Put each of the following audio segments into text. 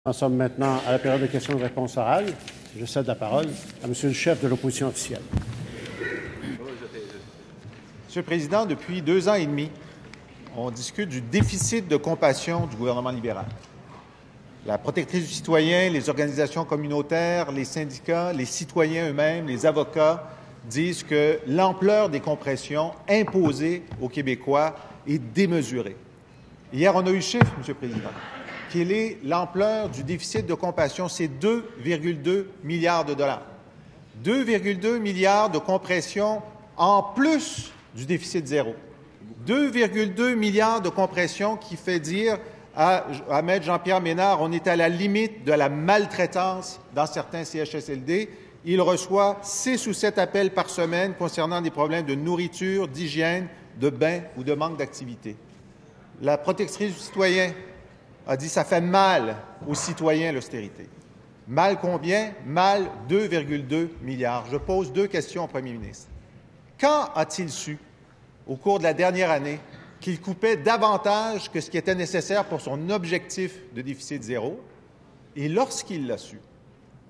Nous sommes maintenant à la période de questions-réponses orales. Je cède la parole à Monsieur le chef de l'opposition officielle. Monsieur le Président, depuis 2 ans et demi, on discute du déficit de compassion du gouvernement libéral. La protectrice du citoyen, les organisations communautaires, les syndicats, les citoyens eux-mêmes, les avocats disent que l'ampleur des compressions imposées aux Québécois est démesurée. Hier, on a eu le chiffre, Monsieur le Président. Quelle est l'ampleur du déficit de compassion? C'est 2,2 milliards de dollars. 2,2 milliards de compression en plus du déficit zéro. 2,2 milliards de compression qui fait dire à M. Jean-Pierre Ménard, on est à la limite de la maltraitance dans certains CHSLD. Il reçoit 6 ou 7 appels par semaine concernant des problèmes de nourriture, d'hygiène, de bain ou de manque d'activité. La protectrice du citoyen a dit que ça fait mal aux citoyens l'austérité. Mal combien? Mal 2,2 milliards. Je pose 2 questions au premier ministre. Quand a-t-il su, au cours de la dernière année, qu'il coupait davantage que ce qui était nécessaire pour son objectif de déficit zéro? Et lorsqu'il l'a su,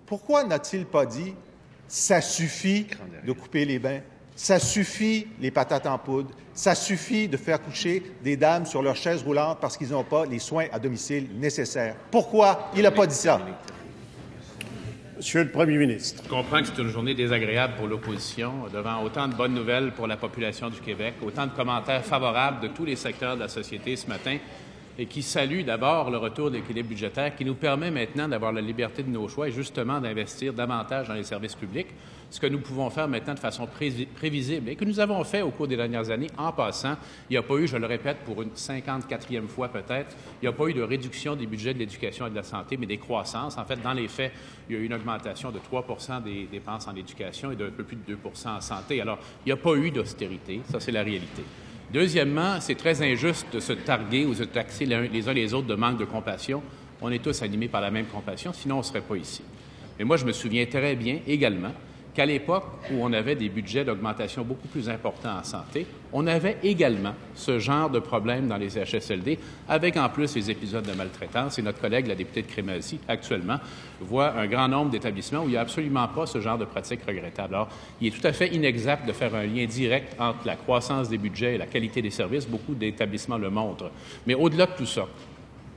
pourquoi n'a-t-il pas dit « ça suffit de couper les bains, ça suffit les patates en poudre, ça suffit de faire coucher des dames sur leurs chaises roulantes parce qu'ils n'ont pas les soins à domicile nécessaires ». Pourquoi il n'a pas dit ça? Monsieur le Premier ministre. Je comprends que c'est une journée désagréable pour l'opposition, devant autant de bonnes nouvelles pour la population du Québec, autant de commentaires favorables de tous les secteurs de la société ce matin, et qui salue d'abord le retour de l'équilibre budgétaire qui nous permet maintenant d'avoir la liberté de nos choix et justement d'investir davantage dans les services publics, ce que nous pouvons faire maintenant de façon prévisible et que nous avons fait au cours des dernières années. En passant, il n'y a pas eu, je le répète pour une 54e fois peut-être, il n'y a pas eu de réduction des budgets de l'éducation et de la santé, mais des croissances. En fait, dans les faits, il y a eu une augmentation de 3 % des dépenses en éducation et d'un peu plus de 2 % en santé. Alors, il n'y a pas eu d'austérité, ça c'est la réalité. Deuxièmement, c'est très injuste de se targuer ou de se taxer les uns les autres de manque de compassion. On est tous animés par la même compassion, sinon on ne serait pas ici. Mais moi, je me souviens très bien également qu'à l'époque où on avait des budgets d'augmentation beaucoup plus importants en santé, on avait également ce genre de problème dans les CHSLD, avec en plus les épisodes de maltraitance. Et notre collègue, la députée de Crémazie, actuellement, voit un grand nombre d'établissements où il n'y a absolument pas ce genre de pratique regrettable. Alors, il est tout à fait inexact de faire un lien direct entre la croissance des budgets et la qualité des services. Beaucoup d'établissements le montrent. Mais au-delà de tout ça,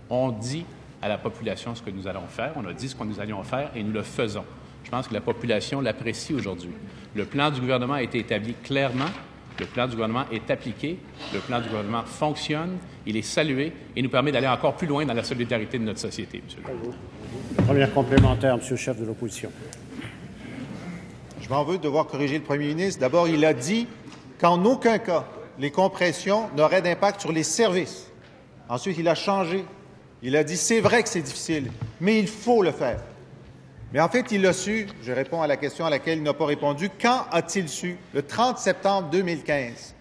on dit à la population ce que nous allons faire, on a dit ce que nous allions faire et nous le faisons. Je pense que la population l'apprécie aujourd'hui. Le plan du gouvernement a été établi clairement. Le plan du gouvernement est appliqué. Le plan du gouvernement fonctionne. Il est salué et nous permet d'aller encore plus loin dans la solidarité de notre société, Monsieur le Président. Première complémentaire, Monsieur le chef de l'opposition. Je m'en veux de devoir corriger le premier ministre. D'abord, il a dit qu'en aucun cas, les compressions n'auraient d'impact sur les services. Ensuite, il a changé. Il a dit, c'est vrai que c'est difficile, mais il faut le faire. Mais en fait, il l'a su, je réponds à la question à laquelle il n'a pas répondu, quand a-t-il su? Le 30 septembre 2015.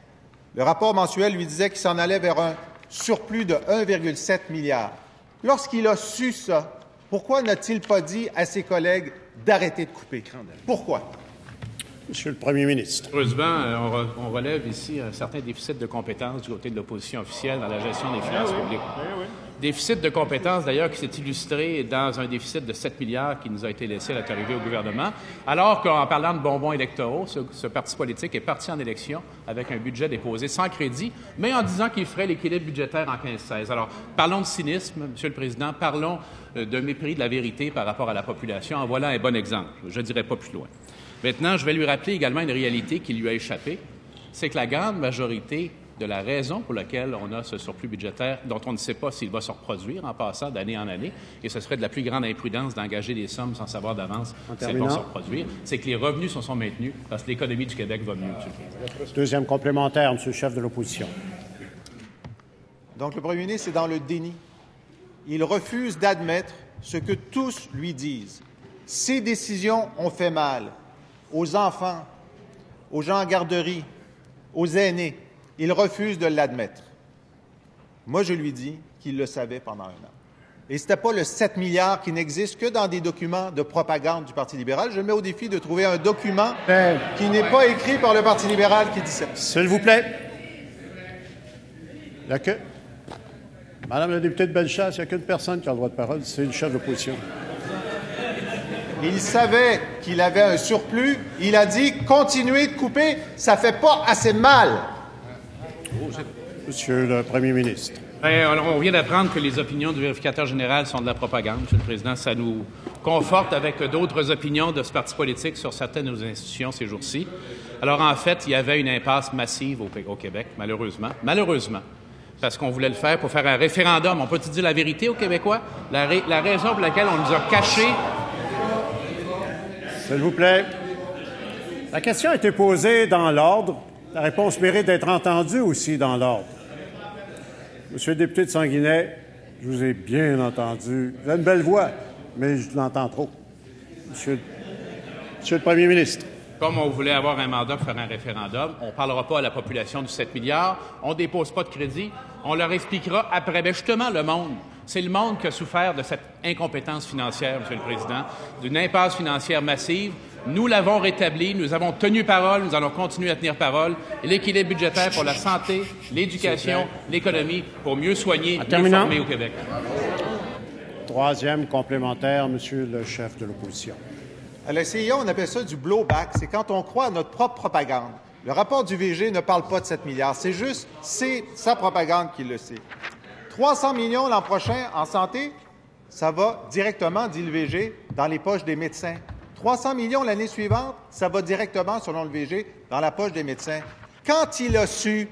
Le rapport mensuel lui disait qu'il s'en allait vers un surplus de 1,7 milliard. Lorsqu'il a su ça, pourquoi n'a-t-il pas dit à ses collègues d'arrêter de couper? Pourquoi? Monsieur le Premier ministre. Heureusement, on relève ici un certain déficit de compétences du côté de l'opposition officielle dans la gestion des finances publiques. Déficit de compétences, d'ailleurs, qui s'est illustré dans un déficit de 7 milliards qui nous a été laissé à notre arrivée au gouvernement, alors qu'en parlant de bonbons électoraux, ce parti politique est parti en élection avec un budget déposé sans crédit, mais en disant qu'il ferait l'équilibre budgétaire en 15-16. Alors, parlons de cynisme, Monsieur le Président, parlons de mépris de la vérité par rapport à la population. En voilà un bon exemple. Je ne dirais pas plus loin. Maintenant, je vais lui rappeler également une réalité qui lui a échappé, c'est que la grande majorité de la raison pour laquelle on a ce surplus budgétaire, dont on ne sait pas s'il va se reproduire en passant d'année en année, et ce serait de la plus grande imprudence d'engager des sommes sans savoir d'avance si elles vont se reproduire, c'est que les revenus se sont maintenus parce que l'économie du Québec va mieux, Monsieur le Président. Deuxième complémentaire, Monsieur le chef de l'opposition. Donc, le premier ministre est dans le déni. Il refuse d'admettre ce que tous lui disent. Ces décisions ont fait mal aux enfants, aux gens en garderie, aux aînés. Il refuse de l'admettre. Moi, je lui dis qu'il le savait pendant 1 an. Et ce n'était pas le 7 milliards qui n'existe que dans des documents de propagande du Parti libéral. Je mets au défi de trouver un document qui n'est pas écrit par le Parti libéral qui dit ça. S'il vous plaît. Madame la députée de Bellechasse, il n'y a qu'une personne qui a le droit de parole, c'est le chef de l'opposition. Il savait qu'il avait un surplus. Il a dit « Continuez de couper, ça ne fait pas assez mal. » Monsieur le Premier ministre. Bien, on vient d'apprendre que les opinions du vérificateur général sont de la propagande, Monsieur le Président. Ça nous conforte avec d'autres opinions de ce parti politique sur certaines de nos institutions ces jours-ci. Alors, en fait, il y avait une impasse massive au Québec, malheureusement. Malheureusement. Parce qu'on voulait le faire pour faire un référendum. On peut dire la vérité aux Québécois? La raison pour laquelle on nous a caché... S'il vous plaît. La question a été posée dans l'ordre. La réponse mérite d'être entendue aussi dans l'ordre. Monsieur le député de Sanguinet, je vous ai bien entendu. Vous avez une belle voix, mais je l'entends trop. Monsieur le Premier ministre. Comme on voulait avoir un mandat pour faire un référendum, on ne parlera pas à la population du 7 milliards, on ne dépose pas de crédit, on leur expliquera après. Bien justement, le monde, c'est le monde qui a souffert de cette incompétence financière, Monsieur le Président, d'une impasse financière massive. Nous l'avons rétabli, nous avons tenu parole, nous allons continuer à tenir parole. Et l'équilibre budgétaire pour la santé, l'éducation, l'économie, pour mieux soigner, mieux former au Québec. Troisième complémentaire, Monsieur le chef de l'opposition. À la CIA, on appelle ça du blowback. C'est quand on croit à notre propre propagande. Le rapport du VG ne parle pas de 7 milliards. C'est sa propagande qui le sait. 300 millions l'an prochain en santé, ça va directement, dit le VG, dans les poches des médecins. 300 millions l'année suivante, ça va directement, selon le VG, dans la poche des médecins. Quand il a su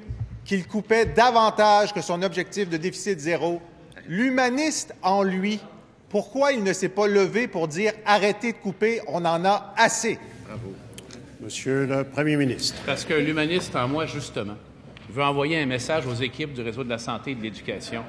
qu'il coupait davantage que son objectif de déficit zéro, l'humaniste en lui, pourquoi il ne s'est pas levé pour dire « arrêtez de couper, on en a assez ». Bravo. Monsieur le Premier ministre. Parce que l'humaniste en moi, justement, veut envoyer un message aux équipes du réseau de la santé et de l'éducation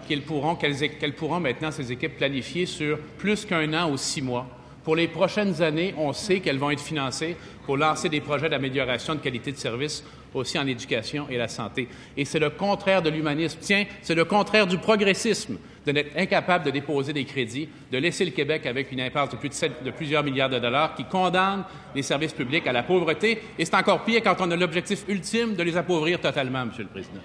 qu'elles pourront maintenant, ces équipes, planifier sur plus qu'1 an ou 6 mois. Pour les prochaines années, on sait qu'elles vont être financées pour lancer des projets d'amélioration de qualité de service aussi en éducation et la santé. Et c'est le contraire de l'humanisme. Tiens, c'est le contraire du progressisme, d'être incapable de déposer des crédits, de laisser le Québec avec une impasse de plusieurs milliards de dollars qui condamne les services publics à la pauvreté. Et c'est encore pire quand on a l'objectif ultime de les appauvrir totalement, Monsieur le Président.